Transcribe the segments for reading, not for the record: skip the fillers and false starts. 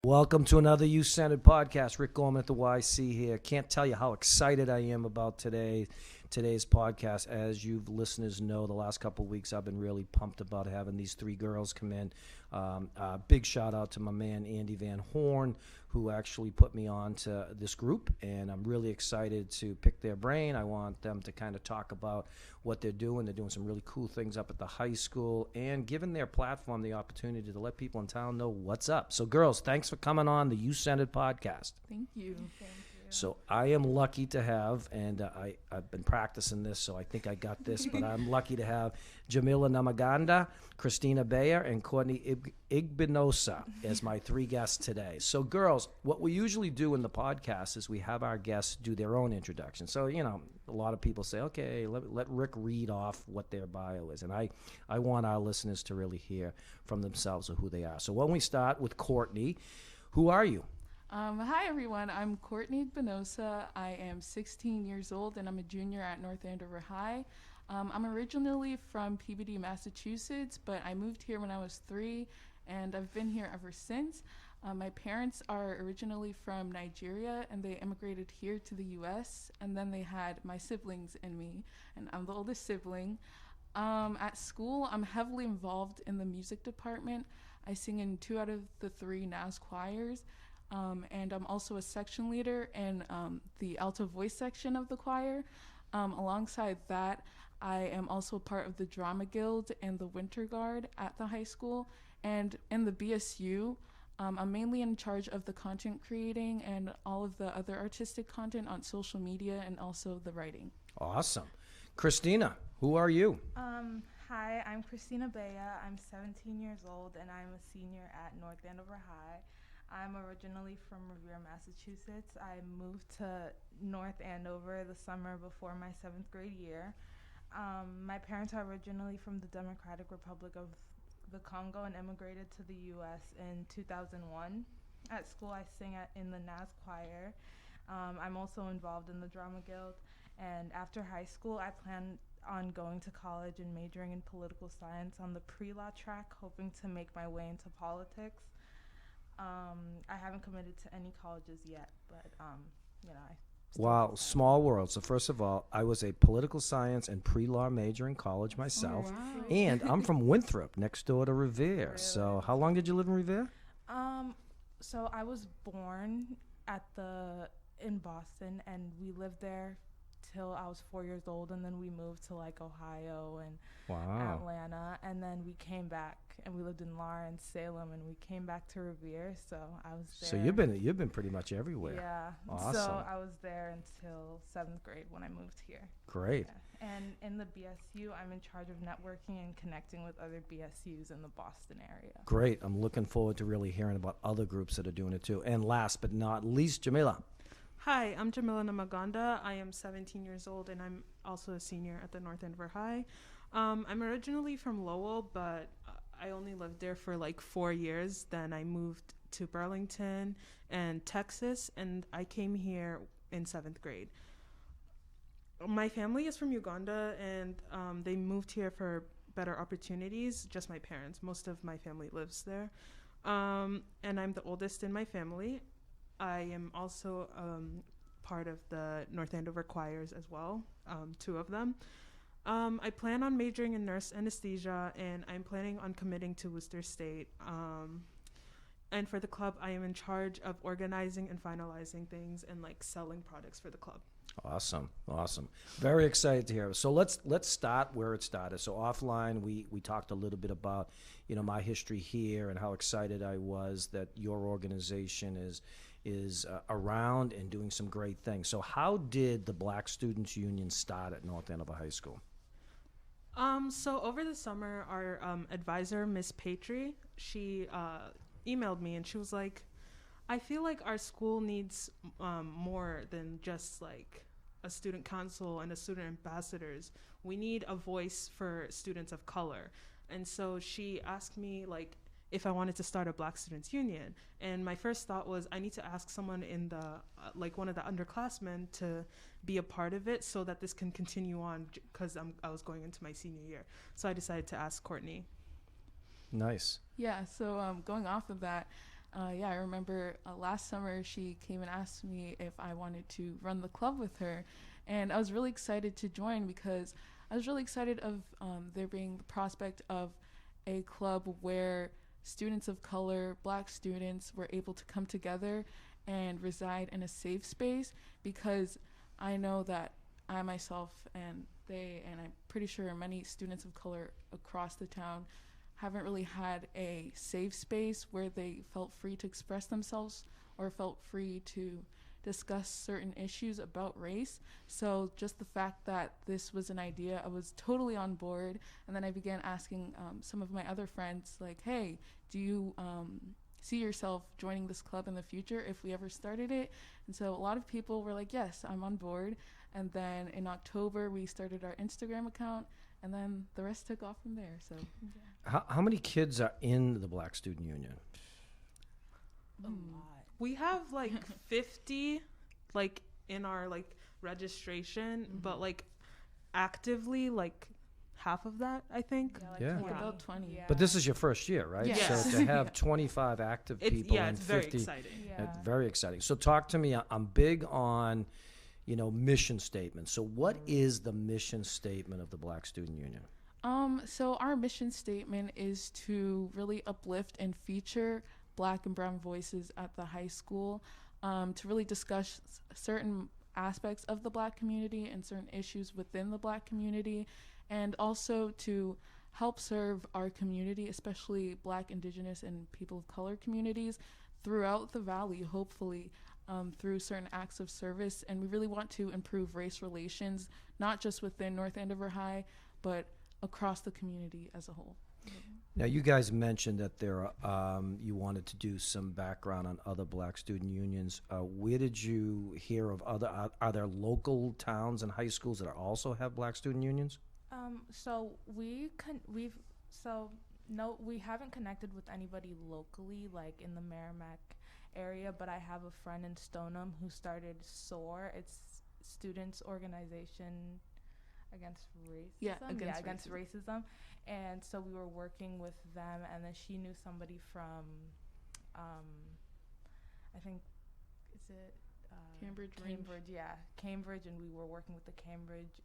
Welcome to another youth-centered podcast. Rick Gorman at the YC here. Can't tell you how excited I am about today's podcast. As you listeners know, the last couple of weeks I've been really pumped about having these three girls come in. Big shout out to my man Andy Van Horn, who actually put me on to this group, and I'm really excited to pick their brain. I want them to kind of talk about what they're doing. They're doing some really cool things up at the high school and giving their platform the opportunity to let people in town know what's up. So girls, thanks for coming on the Youth-Centered Podcast. Thank you. So I am lucky to have, and I've been practicing this, so I think I got this, but I'm lucky to have Jamilah Namaganda, Christina Beya, and Courtney Igbinosa as my three guests today. So girls, what we usually do in the podcast is we have our guests do their own introduction. So, you know, a lot of people say, okay, let Rick read off what their bio is. And I want our listeners to really hear from themselves of who they are. So when we start with Courtney, who are you? Hi, everyone. I'm Courtney Igbinosa. I am 16 years old, and I'm a junior at North Andover High. I'm originally from PBD, Massachusetts, but I moved here when I was 3, and I've been here ever since. My parents are originally from Nigeria, and they immigrated here to the U.S., and then they had my siblings and me, and I'm the oldest sibling. At school, I'm heavily involved in the music department. I sing in 2 out of the 3 NAHS choirs. And I'm also a section leader in the alto voice section of the choir. Alongside that, I am also part of the Drama Guild and the Winter Guard at the high school. And in the BSU, I'm mainly in charge of the content creating and all of the other artistic content on social media and also the writing. Awesome. Christina, who are you? Hi, I'm Christina Beya. I'm 17 years old, and I'm a senior at North Andover High. I'm originally from Revere, Massachusetts. I moved to North Andover the summer before my 7th grade year. My parents are originally from the Democratic Republic of the Congo and immigrated to the U.S. in 2001. At school, I sing in the NAHS choir. I'm also involved in the Drama Guild. And after high school, I plan on going to college and majoring in political science on the pre-law track, hoping to make my way into politics. I haven't committed to any colleges yet, but, Wow, small world. So first of all, I was a political science and pre-law major in college myself, Oh, wow. and I'm from Winthrop, next door to Revere. Really? So how long did you live in Revere? So I was born in Boston, and we lived there till I was 4 years old, and then we moved to like Ohio and Atlanta, and then we came back and we lived in Lawrence, Salem, and we came back to Revere. So I was there. So you've been pretty much everywhere. Yeah. Awesome. So I was there until 7th grade when I moved here. Great. Yeah. And in the BSU, I'm in charge of networking and connecting with other BSUs in the Boston area. Great. I'm looking forward to really hearing about other groups that are doing it too. And last but not least, Jamilah. Hi, I'm Jamilah Namaganda. I am 17 years old, and I'm also a senior at the North Andover High. I'm originally from Lowell, but I only lived there for like 4 years. Then I moved to Burlington and Texas, and I came here in 7th grade. My family is from Uganda, and they moved here for better opportunities. Just my parents. Most of my family lives there. And I'm the oldest in my family. I am also part of the North Andover choirs as well, 2 of them. I plan on majoring in nurse anesthesia, and I'm planning on committing to Worcester State. And for the club, I am in charge of organizing and finalizing things and like selling products for the club. Awesome. Very excited to hear. So let's start where it started. So offline, we talked a little bit about, my history here and how excited I was that your organization is around and doing some great things. So how did the Black Students Union start at North Andover High School? So over the summer, our advisor, Miss Patry, she emailed me and she was like, I feel like our school needs more than just like a student council and a student ambassadors. We need a voice for students of color. And so she asked me like if I wanted to start a Black Students Union. And my first thought was I need to ask someone in the, like one of the underclassmen to be a part of it so that this can continue on because I was going into my senior year. So I decided to ask Courtney. Nice. Yeah, so going off of that, I remember last summer she came and asked me if I wanted to run the club with her, and I was really excited to join because I was really excited of there being the prospect of a club where students of color, black students, were able to come together and reside in a safe space, because I know that I myself and they, and I'm pretty sure many students of color across the town, haven't really had a safe space where they felt free to express themselves or felt free to discuss certain issues about race. So just the fact that this was an idea, I was totally on board. And then I began asking some of my other friends, like, hey, do you see yourself joining this club in the future if we ever started it? And so a lot of people were like, yes, I'm on board. And then in October, we started our Instagram account, and then the rest took off from there. So How many kids are in the Black Student Union? A lot. We have like 50 like in our like registration, but like actively like half of that, I think. Yeah. 20. about 20. Yeah. But this is your first year, right? Yes. So to have 25 active people and It's very 50, exciting. Yeah. it's very exciting. So talk to me. I'm big on, mission statements. So what is the mission statement of the Black Student Union? So our mission statement is to really uplift and feature Black and brown voices at the high school, to really discuss certain aspects of the Black community and certain issues within the Black community, and also to help serve our community, especially Black, Indigenous, and people of color communities throughout the Valley, hopefully, through certain acts of service. And we really want to improve race relations, not just within North Andover High, but across the community as a whole. Now, you guys mentioned that you wanted to do some background on other Black student unions. Where did you hear of are there local towns and high schools that also have Black student unions? So we haven't connected with anybody locally, like in the Merrimack area, but I have a friend in Stoneham who started SOAR. It's Students Organization Against Racism. Against racism. And so we were working with them, and then she knew somebody from, I think, is it Cambridge, Cambridge, and we were working with the Cambridge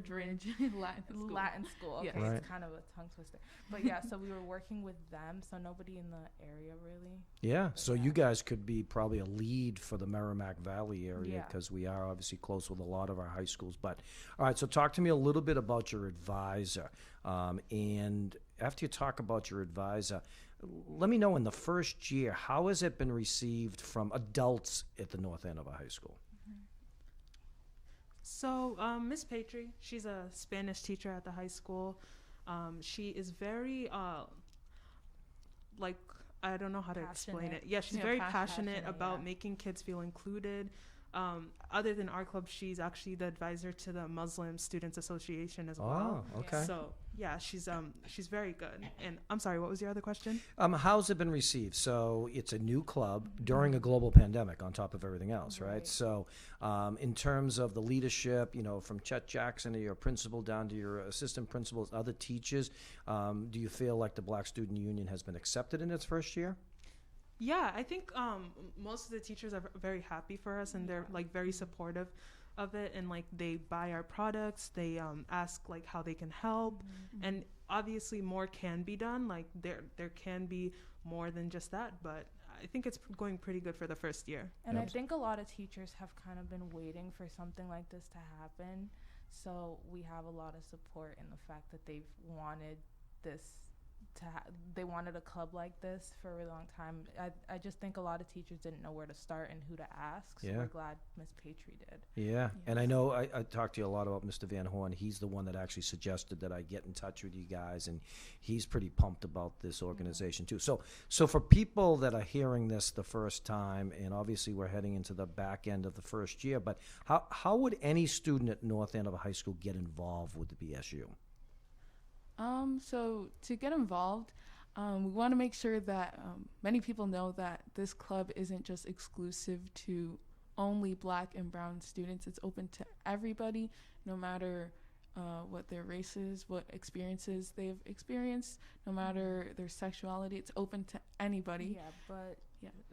Ridge Latin school. Okay, Yes. Right. It's kind of a tongue twister, but yeah. So we were working with them. So nobody in the area really. Yeah, so Yeah. you guys could be probably a lead for the Merrimack Valley area Yeah. because we are obviously close with a lot of our high schools. But all right, so talk to me a little bit about your advisor. And after you talk about your advisor, let me know in the first year, how has it been received from adults at the North Andover High School? So Miss Patry, she's a Spanish teacher at the high school. She is very I don't know how to explain it. Yeah, she's very passionate about making kids feel included. Other than our club, she's actually the advisor to the Muslim Students Association as well. Oh, okay. So yeah, she's very good. And I'm sorry, what was your other question? How's it been received? So it's a new club during a global pandemic on top of everything else, right? So in terms of the leadership, from Chet Jackson to your principal down to your assistant principals, other teachers, do you feel like the Black Student Union has been accepted in its first year? Yeah, I think most of the teachers are very happy for us, and they're like very supportive of it, and like they buy our products, they ask like how they can help, and obviously more can be done. Like there can be more than just that, but I think it's going pretty good for the first year. And I think a lot of teachers have kind of been waiting for something like this to happen. So we have a lot of support in the fact that they've wanted this they wanted a club like this for a really long time. I just think a lot of teachers didn't know where to start and who to ask. So we're glad Miss Patry did. Yeah. And I know I talked to you a lot about Mr. Van Horn. He's the one that actually suggested that I get in touch with you guys, and he's pretty pumped about this organization too. So for people that are hearing this the first time, and obviously we're heading into the back end of the first year, but how would any student at North Andover High School get involved with the BSU? So to get involved, we want to make sure that many people know that this club isn't just exclusive to only Black and brown students. It's open to everybody, no matter what their race is, what experiences they've experienced, no matter their sexuality. It's open to anybody.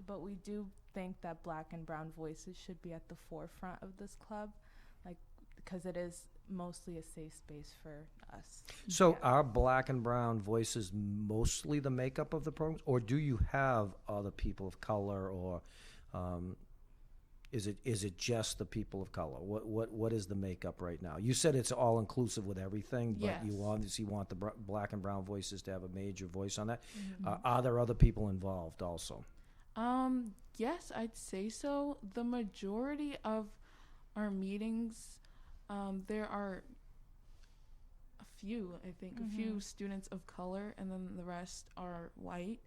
But we do think that Black and brown voices should be at the forefront of this club, like, because it is mostly a safe space for us. So are Black and brown voices mostly the makeup of the programs, or do you have other people of color, or is it just the people of color? What is the makeup right now? You said it's all inclusive with everything, but Yes. you obviously want the Black and brown voices to have a major voice on that. Are there other people involved also? Yes, I'd say so. The majority of our meetings, there are a few students of color, and then the rest are white.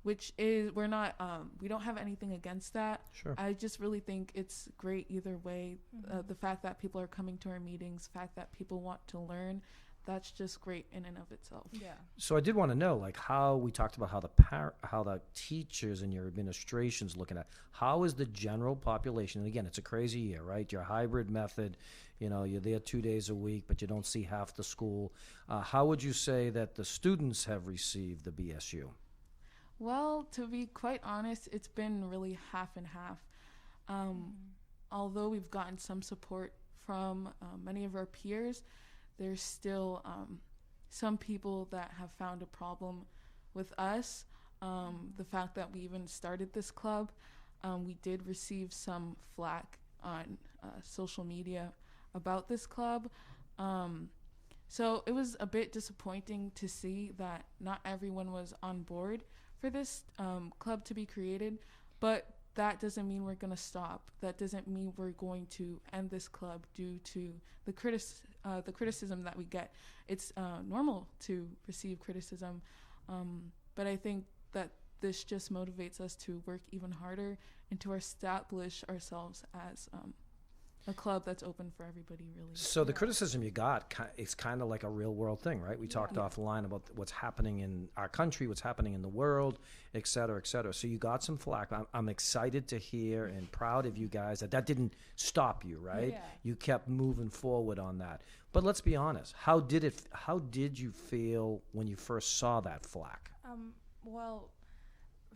Which is, we're not, we don't have anything against that. Sure. I just really think it's great either way. The fact that people are coming to our meetings, the fact that people want to learn, that's just great in and of itself. Yeah. So I did want to know, like, how we talked about how the teachers and your administration's looking at, how is the general population? And again, it's a crazy year, right? Your hybrid method, you're there 2 days a week, but you don't see half the school. How would you say that the students have received the BSU? Well, to be quite honest, it's been really half and half. Although we've gotten some support from many of our peers, there's still some people that have found a problem with us. The fact that we even started this club, we did receive some flack on social media about this club. So it was a bit disappointing to see that not everyone was on board for this club to be created, but that doesn't mean we're going to stop. That doesn't mean we're going to end this club due to the criticism that we get. It's normal to receive criticism, but I think that this just motivates us to work even harder and to establish ourselves as a club that's open for everybody, really. So the criticism you got, it's kind of like a real world thing, right? We talked offline about what's happening in our country, what's happening in the world, et cetera, et cetera. So you got some flack. I'm excited to hear and proud of you guys that didn't stop you, right? Yeah. You kept moving forward on that. But let's be honest. How did you feel when you first saw that flack? Well,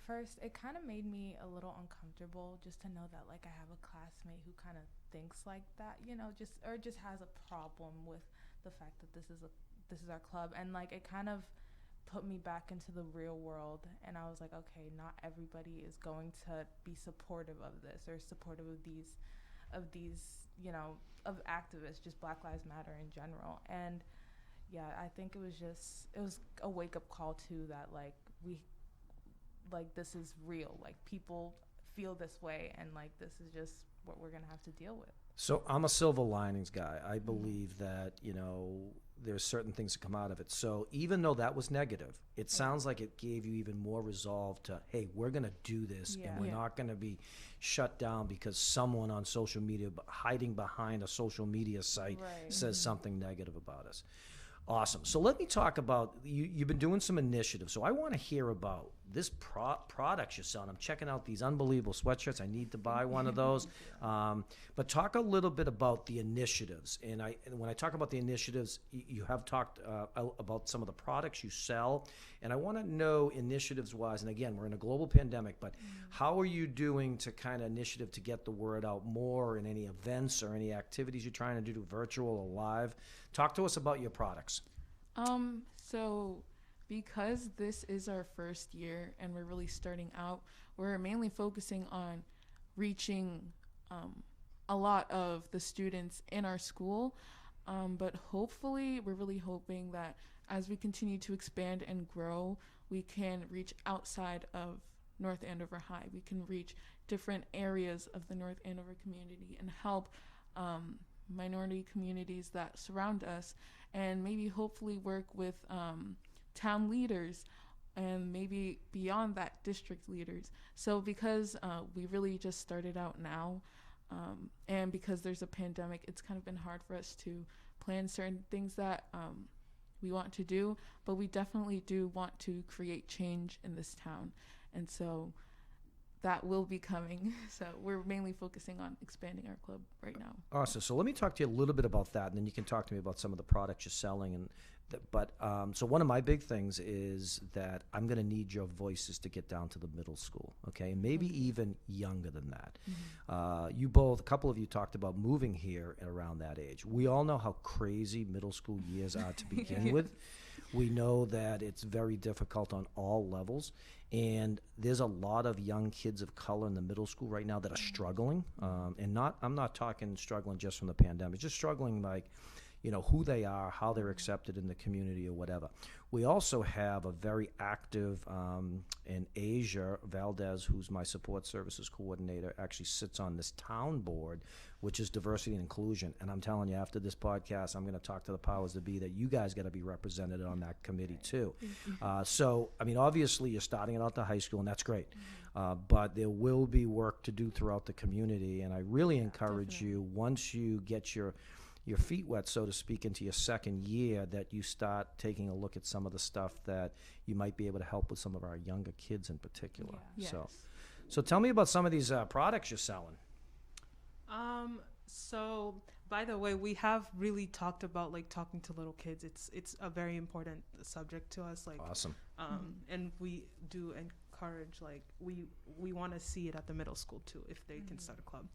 first, it kind of made me a little uncomfortable just to know that, like, I have a classmate who kind of thinks like that, just has a problem with the fact that this is our club, and like it kind of put me back into the real world, and I was like, okay, not everybody is going to be supportive of this or supportive of these of activists, just Black Lives Matter in general. And yeah, I think it was a wake-up call too, that like this is real, like people feel this way, and like this is just what we're gonna have to deal with. So I'm a silver linings guy. I believe that, there's certain things that come out of it. So even though that was negative, it sounds like it gave you even more resolve to, hey, we're going to do this, and we're not going to be shut down because someone on social media, hiding behind a social media site, says something negative about us. Awesome. So let me talk about, you've been doing some initiatives. So I want to hear about this products you're selling. I'm checking out these unbelievable sweatshirts. I need to buy one of those. But talk a little bit about the initiatives. And when I talk about the initiatives, you have talked about some of the products you sell. And I want to know initiatives-wise, and again, we're in a global pandemic, but how are you doing to kind of initiative to get the word out more in any events or any activities you're trying to do, virtual or live? Talk to us about your products. So because this is our first year and we're really starting out, we're mainly focusing on reaching a lot of the students in our school. But hopefully, we're really hoping that as we continue to expand and grow, we can reach outside of North Andover High. We can reach different areas of the North Andover community and help minority communities that surround us, and maybe hopefully work with town leaders and maybe beyond that, district leaders. So because we really just started out now, and because there's a pandemic, it's kind of been hard for us to plan certain things that we want to do, but we definitely do want to create change in this town. And so that will be coming. So we're mainly focusing on expanding our club right now. Awesome. So let me talk to you a little bit about that, and then you can talk to me about some of the products you're selling. And so one of my big things is that I'm going to need your voices to get down to the middle school, okay? Maybe even younger than that. You both, a couple of you talked about moving here at around that age. We all know how crazy middle school years are to begin with. We know that it's very difficult on all levels, and there's a lot of young kids of color in the middle school right now that are struggling, I'm not talking struggling just from the pandemic, just struggling like, who they are, how they're accepted in the community or whatever. We also have a very active, in Asia, Valdez, who's my support services coordinator, actually sits on this town board, which is diversity and inclusion. And I'm telling you, after this podcast, I'm going to talk to the powers that be that you guys got to be represented on that committee too. So, I mean, obviously you're starting it out to high school, and that's great. But there will be work to do throughout the community. And I really encourage you, once you get your feet wet, so to speak, into your second year, that you start taking a look at some of the stuff that you might be able to help with some of our younger kids in particular. Yeah. So tell me about some of these products you're selling. So by the way, we have really talked about like talking to little kids. It's a very important subject to us. Like, awesome. And we do encourage, like, we want to see it at the middle school too, if they can start a club.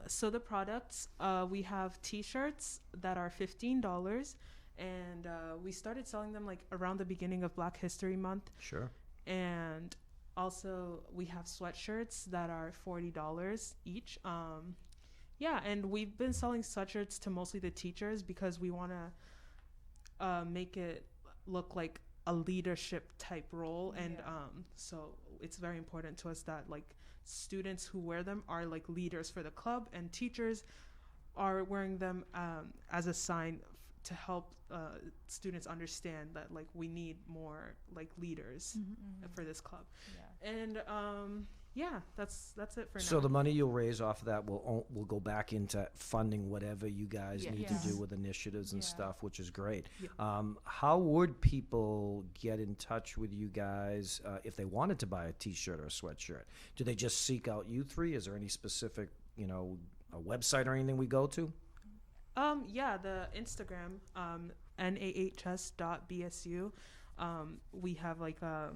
So the products, we have t-shirts that are $15, and we started selling them like around the beginning of Black History Month. Sure. And also we have sweatshirts that are $40 each. And we've been selling sweatshirts to mostly the teachers because we want to make it look like a leadership type role. And so it's very important to us that like students who wear them are like leaders for the club, and teachers are wearing them as a sign to help students understand that like we need more like leaders for this club. And that's it for now. So the money you'll raise off of that will go back into funding whatever you guys need to do with initiatives and stuff, which is great. How would people get in touch with you guys if they wanted to buy a t-shirt or a sweatshirt? Do they just seek out you three? Is there any specific, a website or anything we go to? The Instagram, NAHS.BSU. We have like a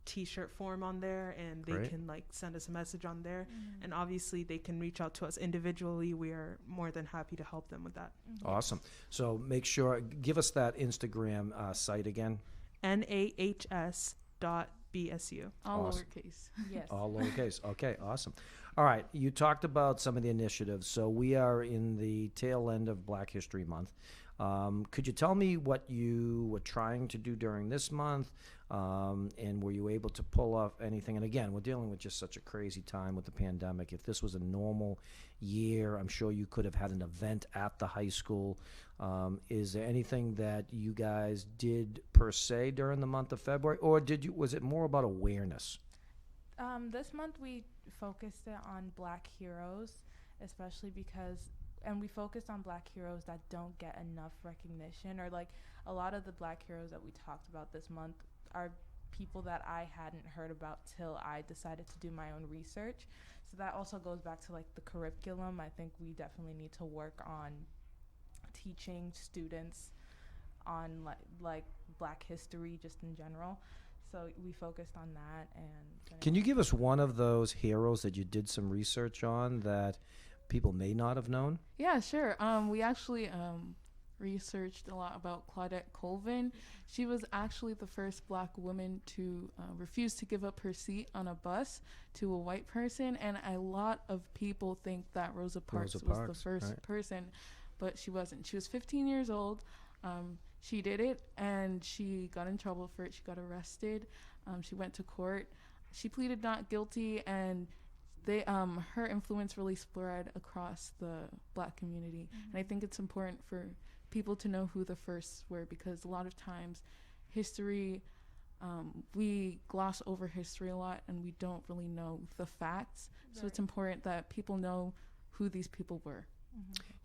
t-shirt form on there, and they can like send us a message on there, and obviously they can reach out to us individually. We are more than happy to help them with that. Awesome. So make sure, give us that Instagram site again. NAHS.BSU. All awesome. lowercase. Yes. All lowercase. Okay, awesome. All right, you talked about some of the initiatives. So we are in the tail end of Black History Month. Could you tell me what you were trying to do during this month, and were you able to pull off anything? And again, we're dealing with just such a crazy time with the pandemic. If this was a normal year, I'm sure you could have had an event at the high school. Is there anything that you guys did per se during the month of February, or was it more about awareness? This month we focused it on Black heroes, especially because, and we focused on Black heroes that don't get enough recognition, or like a lot of the Black heroes that we talked about this month are people that I hadn't heard about till I decided to do my own research. So that also goes back to like the curriculum. I think we definitely need to work on teaching students on like Black history just in general. So we focused on that. And can you give us one of those heroes that you did some research on that people may not have known? Yeah, sure. We actually researched a lot about Claudette Colvin. She was actually the first Black woman to refuse to give up her seat on a bus to a white person, and a lot of people think that Rosa Parks was the first person, but she wasn't. She was 15 years old. She did it, and she got in trouble for it. She got arrested. She went to court. She pleaded not guilty, and her influence really spread across the Black community. And I think it's important for people to know who the firsts were, because a lot of times history, we gloss over history a lot, and we don't really know the facts. So it's important that people know who these people were.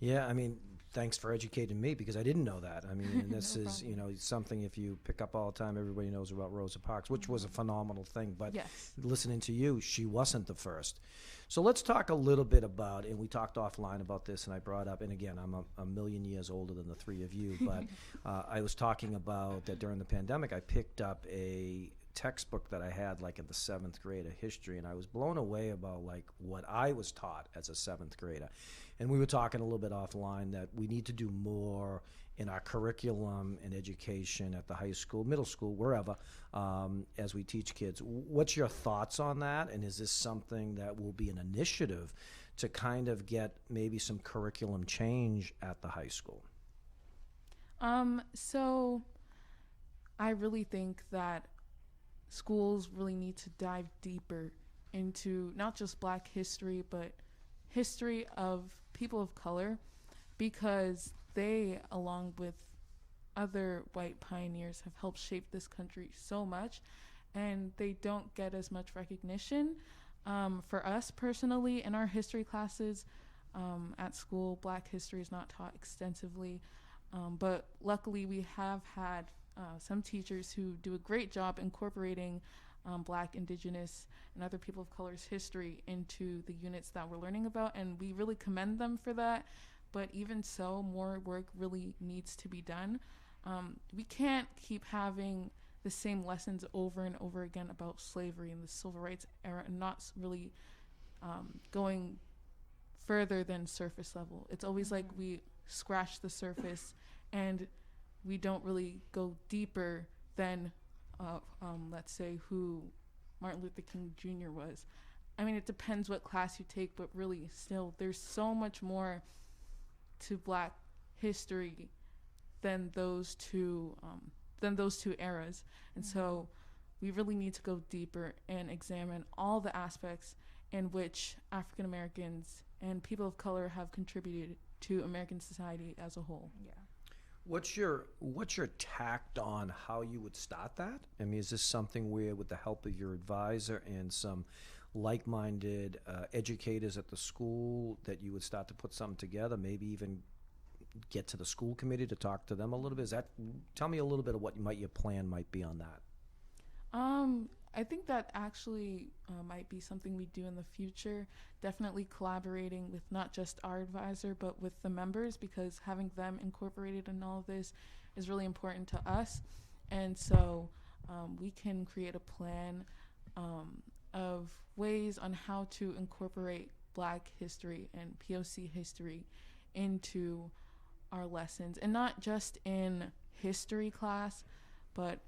Yeah, I mean, thanks for educating me, because I didn't know that. I mean, and this No is, problem. something if you pick up all the time, everybody knows about Rosa Parks, which was a phenomenal thing. But Yes. listening to you, she wasn't the first. So let's talk a little bit about, and we talked offline about this, and I brought up, and again, I'm a million years older than the three of you, but I was talking about that during the pandemic, I picked up a textbook that I had like in the 7th grade of history, and I was blown away about like what I was taught as a 7th grader. And we were talking a little bit offline that we need to do more in our curriculum and education at the high school, middle school, wherever, as we teach kids. What's your thoughts on that? And is this something that will be an initiative to kind of get maybe some curriculum change at the high school? So I really think that schools really need to dive deeper into not just Black history, but history of people of color, because they, along with other white pioneers, have helped shape this country so much, and they don't get as much recognition. For us personally, in our history classes at school, Black history is not taught extensively, but luckily we have had some teachers who do a great job incorporating Black, Indigenous, and other people of color's history into the units that we're learning about, and we really commend them for that. But even so, more work really needs to be done. We can't keep having the same lessons over and over again about slavery and the civil rights era and not really going further than surface level. It's always like we scratch the surface and we don't really go deeper than, let's say, who Martin Luther King Jr. was. I mean, it depends what class you take, but really still, there's so much more to Black history than those two eras. And so we really need to go deeper and examine all the aspects in which African Americans and people of color have contributed to American society as a whole. Yeah. What's your tact on how you would start that? I mean, is this something where, with the help of your advisor and some like-minded educators at the school, that you would start to put something together, maybe even get to the school committee to talk to them a little bit? Tell me a little bit of what your plan might be on that. I think that actually might be something we do in the future, definitely collaborating with not just our advisor, but with the members, because having them incorporated in all of this is really important to us. And so we can create a plan of ways on how to incorporate Black history and POC history into our lessons, and not just in history class, but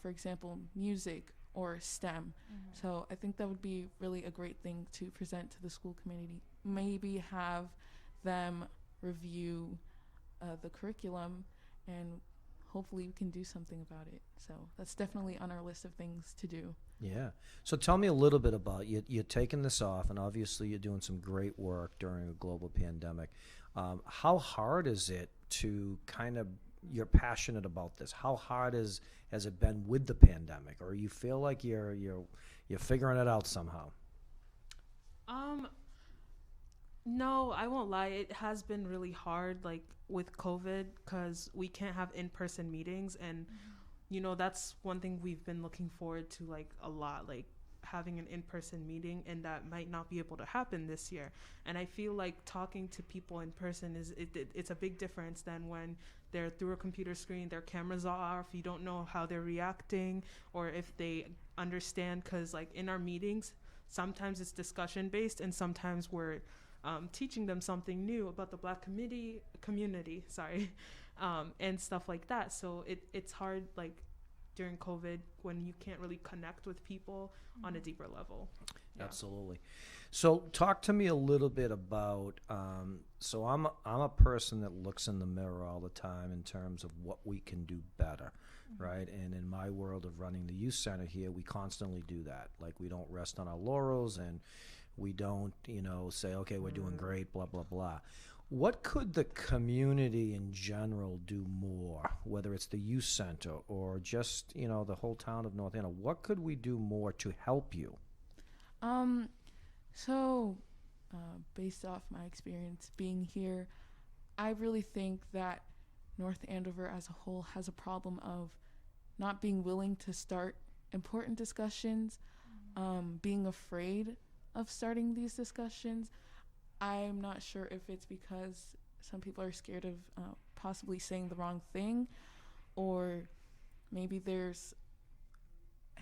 for example, music or STEM. So I think that would be really a great thing to present to the school community. Maybe have them review the curriculum, and hopefully we can do something about it. So that's definitely on our list of things to do. Yeah. So tell me a little bit about, you're taking this off, and obviously you're doing some great work during a global pandemic. How hard is it to kind of, you're passionate about this. How hard has it been with the pandemic, or you feel like you're figuring it out somehow? No, I won't lie. It has been really hard, like with COVID, because we can't have in-person meetings, and that's one thing we've been looking forward to like a lot, like having an in-person meeting, and that might not be able to happen this year. And I feel like talking to people in person it's a big difference than when they're through a computer screen, their cameras are off, you don't know how they're reacting or if they understand, because like in our meetings sometimes it's discussion based, and sometimes we're teaching them something new about the Black community, and stuff like that. So it's hard, like during COVID, when you can't really connect with people on a deeper level. Yeah. Absolutely. So talk to me a little bit about, so I'm a person that looks in the mirror all the time in terms of what we can do better, right? And in my world of running the youth center here, we constantly do that. Like, we don't rest on our laurels, and we don't, say, okay, we're doing great, blah, blah, blah. What could the community in general do more, whether it's the youth center or just, the whole town of North Andover? What could we do more to help you? So based off my experience being here, I really think that North Andover as a whole has a problem of not being willing to start important discussions, being afraid of starting these discussions. I'm not sure if it's because some people are scared of possibly saying the wrong thing, or maybe there's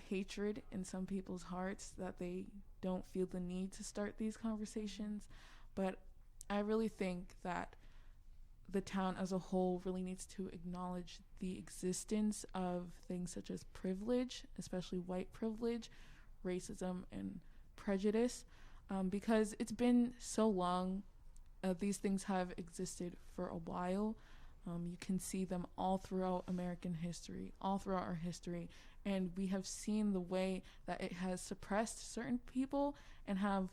hatred in some people's hearts that they don't feel the need to start these conversations. But I really think that the town as a whole really needs to acknowledge the existence of things such as privilege, especially white privilege, racism, and prejudice, because it's been so long. These things have existed for a while. You can see them all throughout American history, all throughout our history, and we have seen the way that it has suppressed certain people and have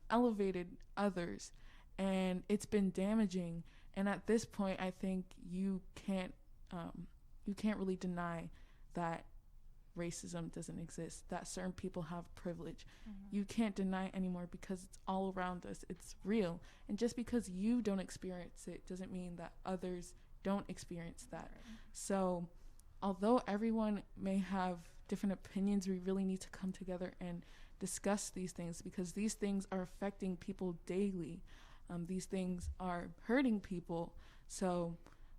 elevated others, and it's been damaging. And at this point, I think you can't really deny that racism doesn't exist, that certain people have privilege. You can't deny it anymore because it's all around us. It's real. And just because you don't experience it doesn't mean that others don't experience that. Right. So although everyone may have different opinions, we really need to come together and discuss these things, because these things are affecting people daily. These things are hurting people. So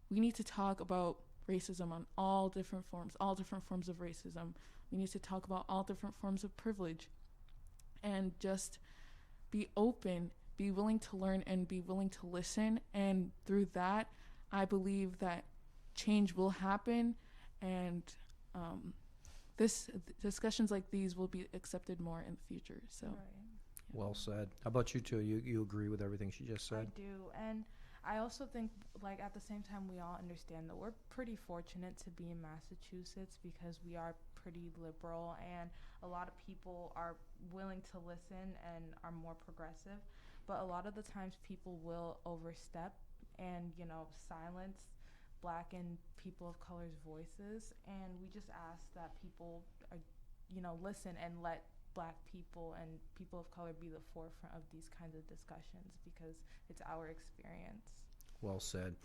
we need to talk about racism on all different forms of racism. We need to talk about all different forms of privilege, and just be open, be willing to learn, and be willing to listen. And through that, I believe that change will happen, and discussions like these will be accepted more in the future. So. Right. Well said. How about you two? You agree with everything she just said? I do. And I also think, like, at the same time, we all understand that we're pretty fortunate to be in Massachusetts because we are pretty liberal, and a lot of people are willing to listen and are more progressive. But a lot of the times people will overstep and, silence Black and people of color's voices. And we just ask that people, listen and let Black people and people of color be the forefront of these kinds of discussions, because it's our experience. Well said.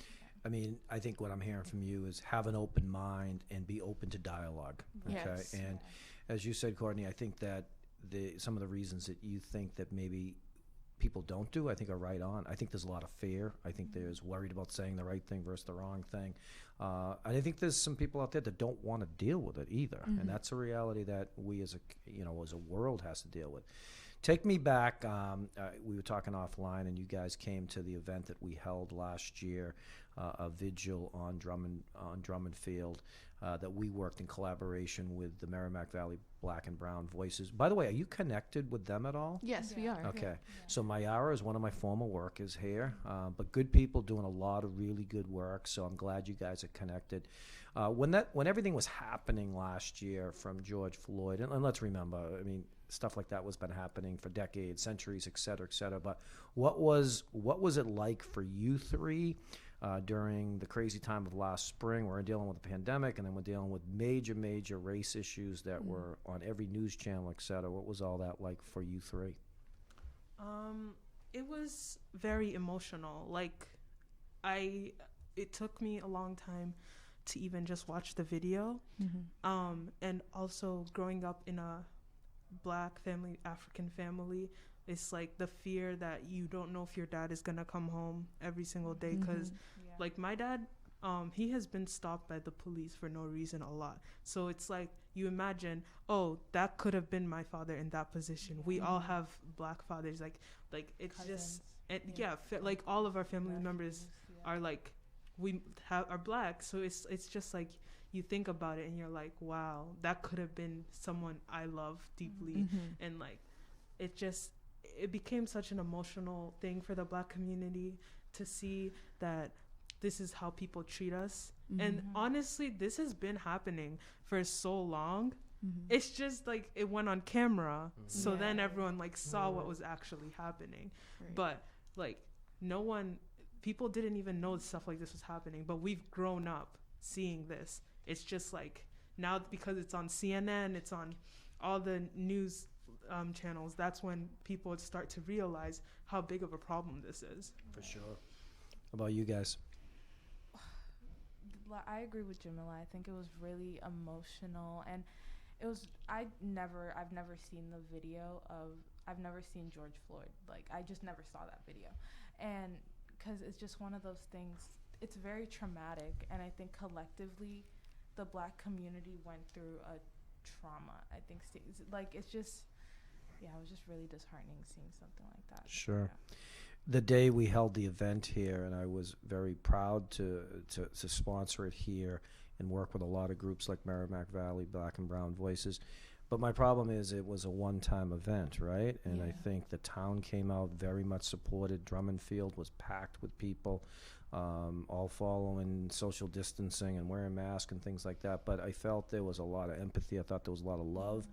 I mean, I think what I'm hearing from you is have an open mind and be open to dialogue. Okay. Yes. And as you said, Courtney, I think that some of the reasons that you think that maybe people don't do, I think, are right on. I think there's a lot of fear. I think there's worried about saying the right thing versus the wrong thing. And I think there's some people out there that don't want to deal with it either. And that's a reality that we as a world has to deal with. Take me back. We were talking offline, and you guys came to the event that we held last year, a vigil on Drummond Field, that we worked in collaboration with the Merrimack Valley Black and Brown Voices. By the way, are you connected with them at all? Yes, we are. Okay. Yeah. So Mayara is one of my former workers here, but good people doing a lot of really good work. So I'm glad you guys are connected. When everything was happening last year from George Floyd, and let's remember, I mean, stuff like that was been happening for decades, centuries, et cetera, et cetera. But what was it like for you three during the crazy time of last spring? We're dealing with the pandemic, and then we're dealing with major race issues that were on every news channel, et cetera. What was all that like for you three? It was very emotional. Like, it took me a long time to even just watch the video. And also growing up in a Black family, African family, it's like the fear that you don't know if your dad is gonna come home every single day, because like my dad, he has been stopped by the police for no reason a lot. So it's like you imagine, oh, that could have been my father in that position. We all have Black fathers, like it's cousins. Just like all of our family members are like are Black. So it's just like you think about it and you're like, wow, that could have been someone I love deeply. And like it became such an emotional thing for the Black community to see that this is how people treat us. And honestly, this has been happening for so long. It's just like it went on camera, so then everyone like saw what was actually happening. But like people didn't even know stuff like this was happening, but we've grown up seeing this. It's just like now, because it's on CNN, it's on all the news channels, that's when people start to realize how big of a problem this is. For sure. How about you guys? I agree with Jamilah. I think it was really emotional, and it was. I've never seen the video of. I've never seen George Floyd. Like, I just never saw that video, and because it's just one of those things. It's very traumatic, and I think collectively, the Black community went through a trauma. I think it's just. Yeah, it was just really disheartening seeing something like that. Sure. Yeah. The day we held the event here, and I was very proud to sponsor it here and work with a lot of groups like Merrimack Valley Black and Brown Voices. But my problem is it was a one-time event, right? And I think the town came out very much supported. Drummond Field was packed with people, all following social distancing and wearing masks and things like that. But I felt there was a lot of empathy. I thought there was a lot of love.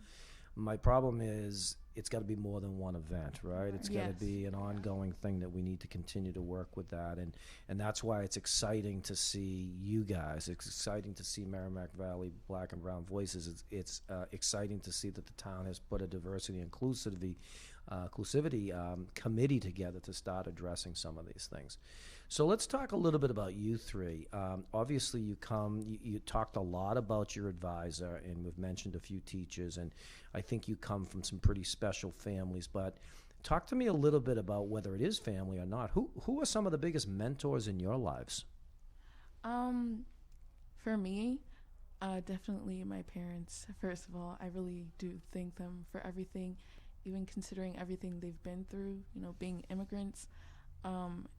My problem is it's got to be more than one event, right? It's got to be an ongoing thing that we need to continue to work with that. And that's why it's exciting to see you guys. It's exciting to see Merrimack Valley Black and Brown Voices. It's exciting to see that the town has put a diversity and inclusivity committee together to start addressing some of these things. So let's talk a little bit about you three. Obviously, you talked a lot about your advisor, and we've mentioned a few teachers, and I think you come from some pretty special families. But talk to me a little bit about whether it is family or not. Who are some of the biggest mentors in your lives? For me, definitely my parents. First of all, I really do thank them for everything, even considering everything they've been through, being immigrants.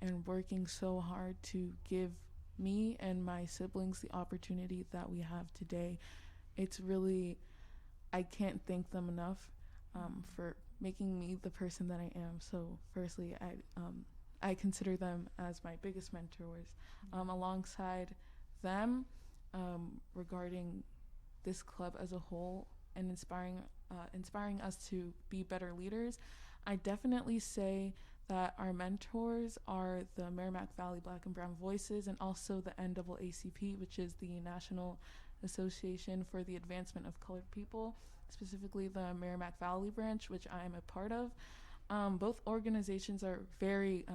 And working so hard to give me and my siblings the opportunity that we have today. It's really, I can't thank them enough for making me the person that I am. So firstly, I consider them as my biggest mentors. Alongside them, regarding this club as a whole and inspiring us to be better leaders, I definitely say that our mentors are the Merrimack Valley Black and Brown Voices, and also the NAACP, which is the National Association for the Advancement of Colored People, specifically the Merrimack Valley branch, which I am a part of. Both organizations are very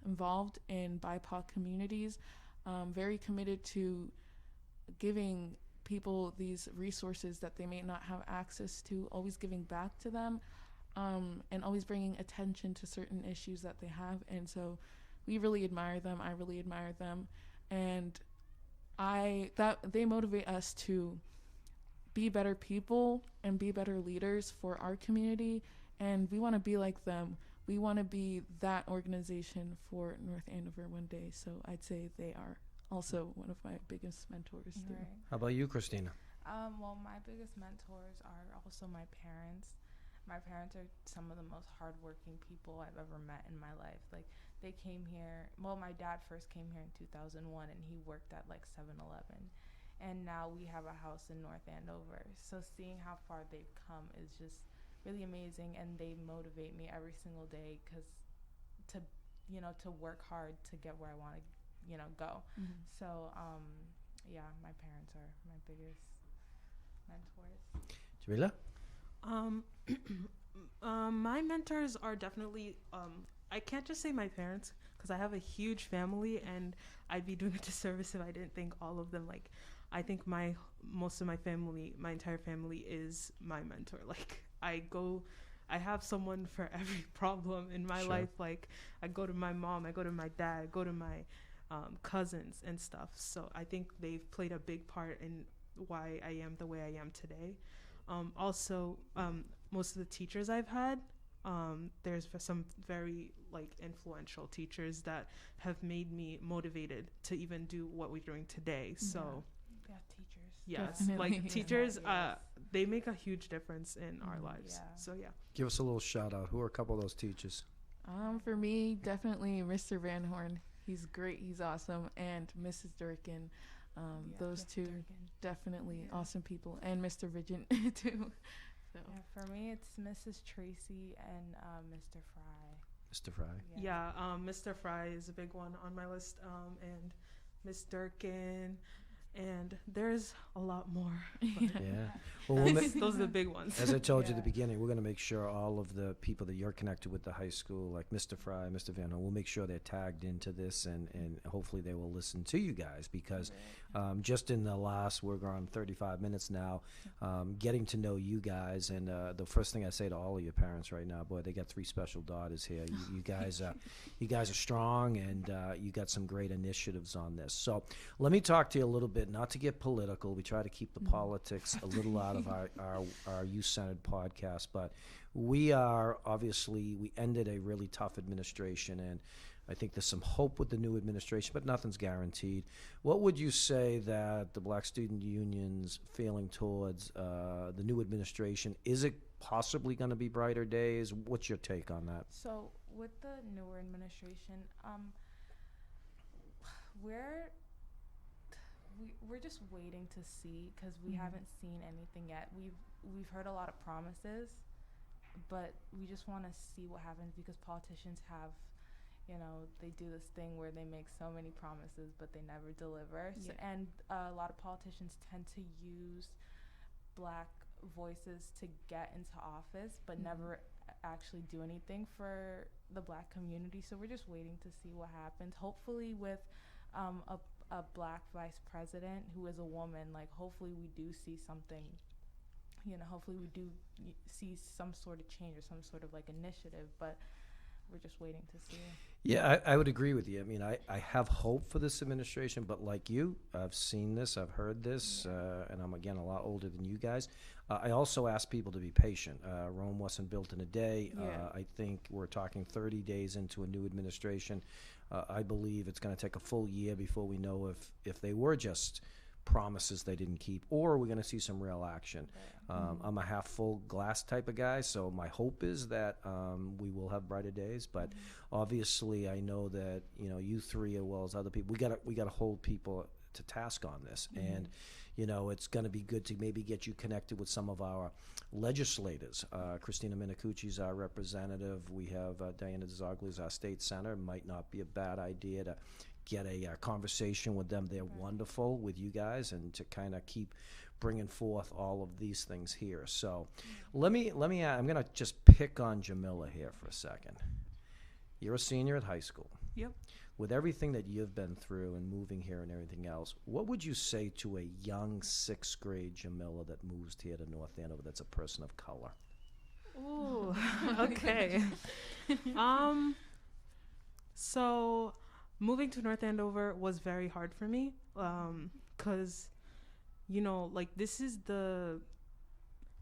involved in BIPOC communities, very committed to giving people these resources that they may not have access to, always giving back to them. And always bringing attention to certain issues that they have. And so we really admire them. I really admire them. And they motivate us to be better people and be better leaders for our community. And we want to be like them. We want to be that organization for North Andover one day. So I'd say they are also one of my biggest mentors too. Right. How about you, Christina? Well, my biggest mentors are also my parents. My parents are some of the most hardworking people I've ever met in my life. Like, they came here. Well, my dad first came here in 2001, and he worked at like 7-Eleven. And now we have a house in North Andover. So seeing how far they've come is just really amazing, and they motivate me every single day because to work hard to get where I want to, go. Mm-hmm. So, my parents are my biggest mentors. Jamilah? My mentors are definitely, I can't just say my parents, because I have a huge family, and I'd be doing a disservice if I didn't think all of them. Like, I think most of my family, my entire family is my mentor. Like, I have someone for every problem in my life. Like, I go to my mom, I go to my dad, I go to my cousins and stuff. So I think they've played a big part in why I am the way I am today. Also, most of the teachers I've had, there's some very influential teachers that have made me motivated to even do what we're doing today. So, teachers. Yes, Definitely. Teachers, Yes. They make a huge difference in our lives. Yeah. So yeah. Give us a little shout out. Who are a couple of those teachers? For me, definitely Mr. Van Horn. He's great. He's awesome. And Mrs. Durkin. Those two, definitely awesome people. And Mr. Vigent, too. So. Yeah, for me, it's Mrs. Tracy and Mr. Fry. Mr. Fry. Yeah, Mr. Fry is a big one on my list. And Miss Durkin. and there's a lot more. Yeah. Well, Those are the big ones. as I told you at the beginning, we're going to make sure all of the people that you're connected with the high school, like Mr. Fry, Mr. Van Ho, we'll make sure they're tagged into this, and hopefully they will listen to you guys, because just in the last, we're on 35 minutes now, getting to know you guys, and the first thing I say to all of your parents right now, boy, they got 3 special daughters here. You guys are strong, and you got some great initiatives on this. So let me talk to you a little bit, not to get political. We try to keep the politics a little out of our youth-centered podcast, but we ended a really tough administration, and I think there's some hope with the new administration, but nothing's guaranteed. What would you say that the Black Student Union's feeling towards the new administration? Is it possibly going to be brighter days? What's your take on that? So with the newer administration, we're just waiting to see, because we haven't seen anything yet. We've heard a lot of promises, but we just want to see what happens, because politicians have, they do this thing where they make so many promises but they never deliver. So, and a lot of politicians tend to use Black voices to get into office but never actually do anything for the Black community. So we're just waiting to see what happens. Hopefully with a Black vice president who is a woman, like, hopefully we do see something, hopefully we do see some sort of change or some sort of like initiative, but we're just waiting to see. Yeah, I would agree with you. I mean, I have hope for this administration, but like you, I've seen this, I've heard this, and I'm, again, a lot older than you guys. I also ask people to be patient. Rome wasn't built in a day. I think we're talking 30 days into a new administration. I believe it's going to take a full year before we know if they were just promises they didn't keep, or we're going to see some real action. I'm a half full glass type of guy, so my hope is that we will have brighter days, but obviously I know that you 3 as well as other people, we got to hold people to task on this, and it's going to be good to maybe get you connected with some of our legislators. Christina Minacucci's our representative. We have Diana DeZoglu's our state senator. Might not be a bad idea to get a conversation with them. They're wonderful with you guys, and to kind of keep bringing forth all of these things here. So let me I'm going to just pick on Jamilah here for a second. You're a senior at high school. Yep. With everything that you've been through and moving here and everything else, what would you say to a young 6th grade Jamilah that moves here to North Andover that's a person of color? Ooh, okay. So moving to North Andover was very hard for me, because, like, this is the,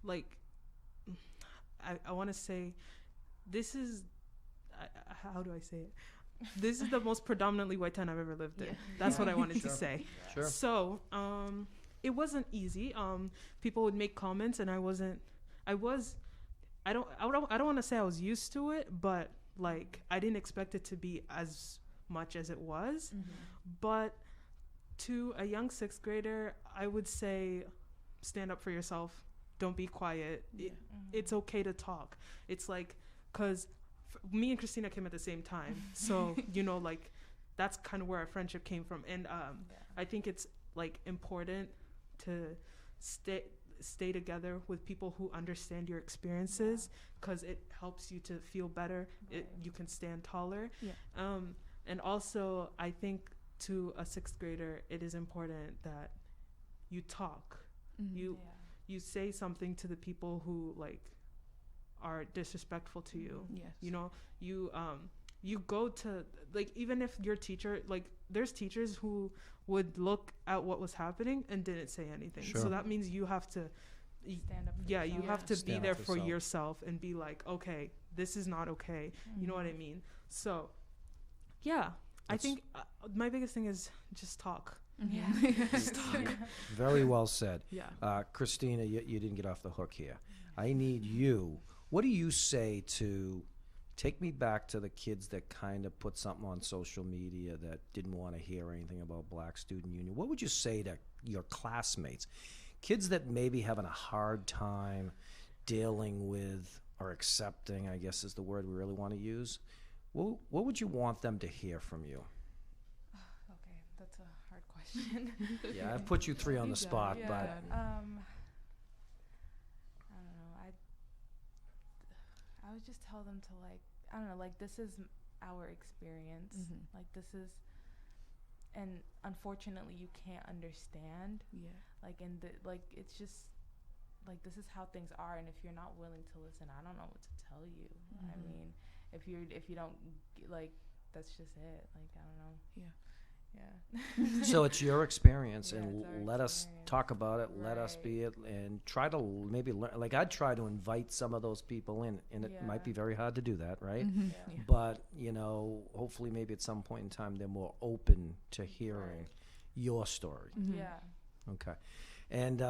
like, I want to say, this is, how do I say it? This is the most predominantly white town I've ever lived in. That's what I wanted to say. Sure. So, it wasn't easy. People would make comments, and I don't want to say I was used to it, but, like, I didn't expect it to be as much as it was. But to a young 6th grader, I would say, stand up for yourself. Don't be quiet. It's okay to talk. It's like, because me and Christina came at the same time, so like, that's kind of where our friendship came from. And I think it's, like, important to stay together with people who understand your experiences, because it helps you to feel better. You can stand taller. And also, I think to a 6th grader, it is important that you talk. You say something to the people who, like, are disrespectful to you. You go to, like, even if your teacher, like, there's teachers who would look at what was happening and didn't say anything. So that means you have to stand up for yourself. You have to be there for yourself and be like, okay, this is not okay. You know what I mean? So I think my biggest thing is just talk. Just talk. Very well said. Yeah. Christina, you didn't get off the hook here. I need you. What do you say to take me back to the kids that kind of put something on social media that didn't want to hear anything about Black Student Union? What would you say to your classmates, kids that maybe having a hard time dealing with or accepting, I guess is the word we really want to use? What would you want them to hear from you? Okay, that's a hard question. question. Yeah, I've put you three on the You got spot, it. but I don't know. I would just tell them to I don't know, this is our experience. Mhm. This is, and unfortunately you can't understand. Yeah. It's just this is how things are, and if you're not willing to listen, I don't know what to tell you. I Mhm. mean, if you don't that's just it. I don't know. Yeah. so it's your experience, Yeah, and it's our let us experience. talk about it. Let us be it, and try to maybe learn. I'd try to invite some of those people in, and it might Yeah. be very hard to do that, right? Mhm. Yeah. Yeah. But hopefully, maybe at some point in time, they're more open to hearing Right. your story. Mhm. Yeah. Okay. And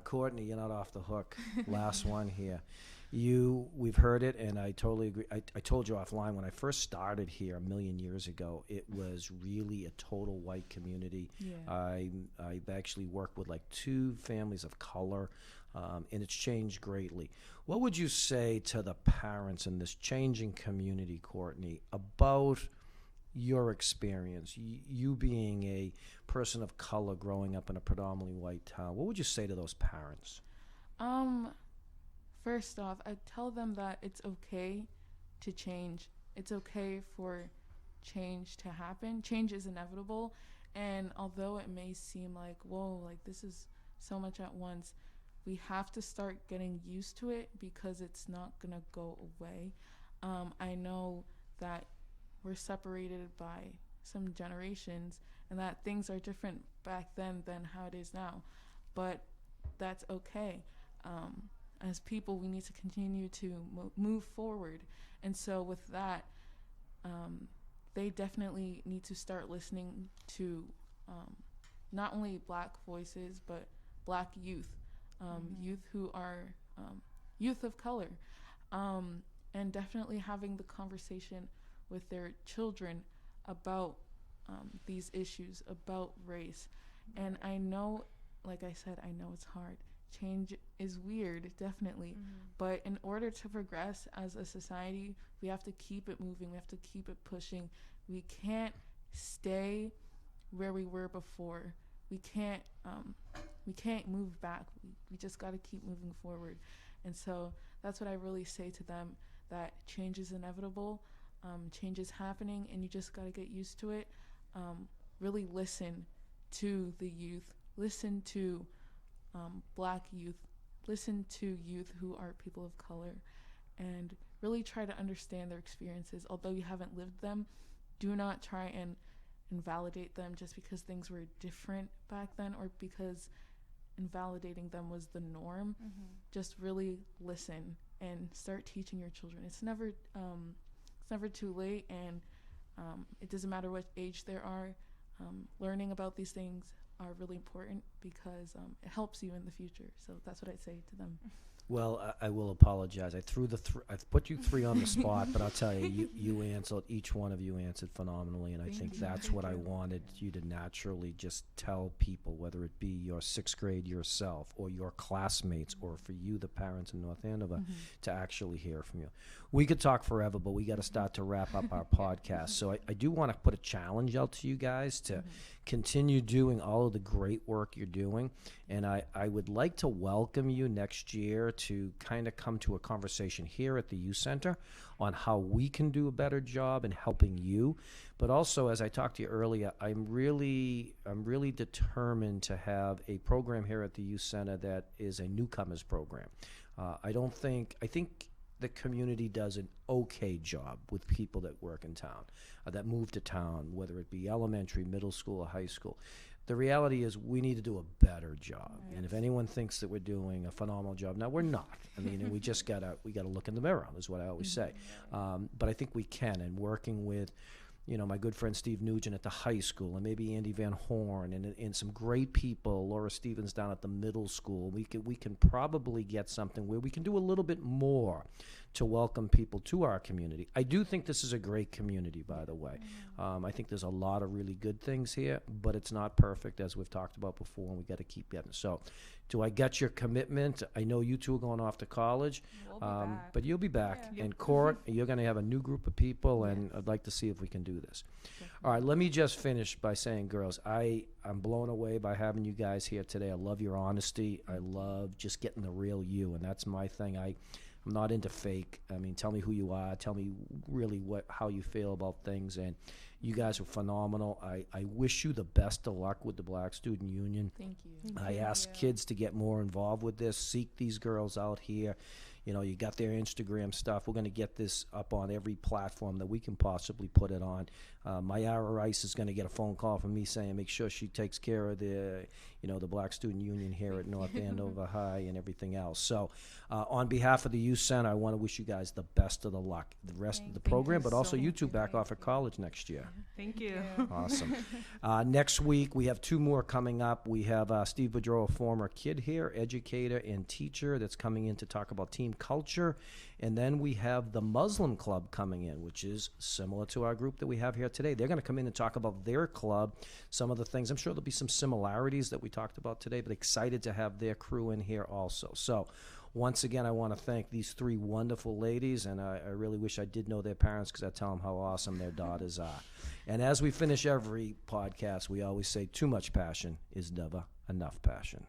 Courtney, you're not off the hook. Last one here. We've heard it, and I totally agree. I told you offline when I first started here a million years ago, it was really a total white community. Yeah. I actually worked with 2 families of color, and it's changed greatly. What would you say to the parents in this changing community, Courtney, about your experience, you being a person of color growing up in a predominantly white town? What would you say to those parents? First off, I tell them that it's okay to change. It's okay for change to happen. Change is inevitable, and although it may seem whoa, this is so much at once, we have to start getting used to it because it's not gonna go away. I know that we're separated by some generations, and that things are different back then than how it is now, but that's okay. As people, we need to continue to move forward, and so with that, they definitely need to start listening to not only Black voices but Black youth, youth who are youth of color, and definitely having the conversation with their children about these issues, about race. And I know, like I said, I know it's hard. Change is weird, definitely. But in order to progress as a society, we have to keep it moving. We have to keep it pushing. We can't stay where we were before. We can't move back. We just got to keep moving forward. And so that's what I really say to them, that change is inevitable. Change is happening, and you just got to get used to it. Really listen to the youth. Listen to Black youth. Listen to youth who are people of color, and really try to understand their experiences. Although you haven't lived them, do not try and invalidate them just because things were different back then, or because invalidating them was the norm. Just really listen and start teaching your children. It's never too late, and it doesn't matter what age they are. Learning about these things are really important because it helps you in the future. So that's what I'd say to them. Well, I will apologize. I put you 3 on the spot, but I'll tell you, you answered. Each one of you answered phenomenally, and I Thank think you. that's what I wanted you to naturally just tell people, whether it be your 6th grade yourself or your classmates, or for you, the parents in North Andover, to actually hear from you. We could talk forever, but we got to start to wrap up our podcast. So I do want to put a challenge out to you guys to continue doing all of the great work you're doing. And I would like to welcome you next year to kind of come to a conversation here at the Youth Center on how we can do a better job in helping you. But also, as I talked to you earlier, I'm really determined to have a program here at the Youth Center that is a newcomers program. I think the community does an okay job with people that work in town, that move to town, whether it be elementary, middle school, or high school. The reality is we need to do a better job. Yes. And if anyone thinks that we're doing a phenomenal job, now we're not. I mean, and we gotta look in the mirror, is what I always say. But I think we can, and working with, my good friend Steve Nugent at the high school, and maybe Andy Van Horn, and some great people, Laura Stevens down at the middle school, we can probably get something where we can do a little bit more to welcome people to our community. I do think this is a great community, by the way. I think there's a lot of really good things here, but it's not perfect, as we've talked about before, and we got to keep getting. So, do I get your commitment? I know you two are going off to college, We'll be back. but you'll be back. Yeah. And Court, you're going to have a new group of people, and I'd like to see if we can do this. All right, let me just finish by saying, girls, I'm blown away by having you guys here today. I love your honesty. I love just getting the real you, and that's my thing. I'm not into fake. I mean, tell me who you are. Tell me really how you feel about things. And you guys are phenomenal. I wish you the best of luck with the Black Student Union. Thank you. I ask kids to get more involved with this. Seek these girls out here. You know, you got their Instagram stuff. We're going to get this up on every platform that we can possibly put it on. Mayara Rice is going to get a phone call from me saying make sure she takes care of the Black Student Union here at North Andover High and everything else. So on behalf of the Youth Center, I want to wish you guys the best of the luck, the rest of the program, but also you two back off at college next year. Thank you. Awesome. Next week, we have two more coming up. We have Steve Boudreau, a former kid here, educator and teacher, that's coming in to talk about team culture. And then we have the Muslim Club coming in, which is similar to our group that we have here today. They're going to come in and talk about their club, some of the things. I'm sure there'll be some similarities that we talked about today, but excited to have their crew in here also. So once again, I want to thank these three wonderful ladies, and I really wish I did know their parents because I tell them how awesome their daughters are. And as we finish every podcast, we always say too much passion is never enough passion.